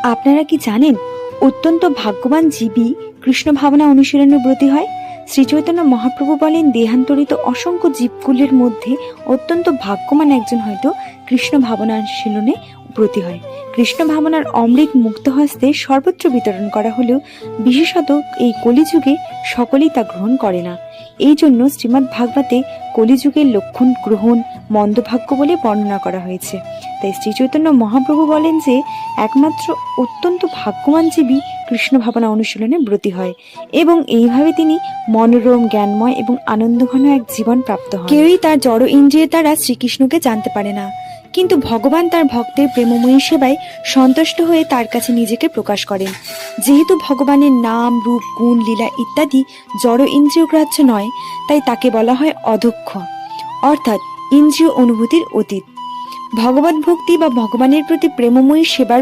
আপনারা কি জানেন অত্যন্ত ভাগ্যবান জীবী কৃষ্ণ ভাবনা অনুশীলনে ব্রতী হয়? শ্রী চৈতন্য মহাপ্রভু বলেন, দেহান্তরিত অসংখ্য জীবকুলের মধ্যে অত্যন্ত ভাগ্যবান একজন হয়তো কৃষ্ণ ভাবনা অনুশীলনে ব্রতী হয়। কৃষ্ণ ভাবনার অমৃত মুক্ত হস্তে সর্বত্র বিতরণ করা হলেও বিশেষত এই কলিযুগে সকলেই তা গ্রহণ করে না। এই জন্য শ্রীমদ্ ভাগবতে কলিযুগের লক্ষণ গ্রহণ মন্দভাগ্য বলে বর্ণনা করা হয়েছে। তাই শ্রী চৈতন্য মহাপ্রভু বলেন যে একমাত্র অত্যন্ত ভাগ্যবান জীবী কৃষ্ণ ভাবনা অনুশীলনে ব্রতী হয় এবং এইভাবে তিনি মনোরম, জ্ঞানময় এবং আনন্দঘন এক জীবন প্রাপ্ত হন। কেউই তার জড় ইন্দ্রিয়ের দ্বারা শ্রীকৃষ্ণকে জানতে পারে না, কিন্তু ভগবান তার ভক্তের প্রেমময়ী সেবায় সন্তুষ্ট হয়ে তার কাছে নিজেকে প্রকাশ করেন। যেহেতু ভগবানের নাম, রূপ, গুণ, লীলা ইত্যাদি জড় ইন্দ্রিয় গ্রাহ্য নয়, তাই তাকে বলা হয় অধক্ষ, অর্থাৎ ইন্দ্রিয় অনুভূতির অতীত। ভগবত ভক্তি বা ভগবানের প্রতি প্রেমময়ী সেবার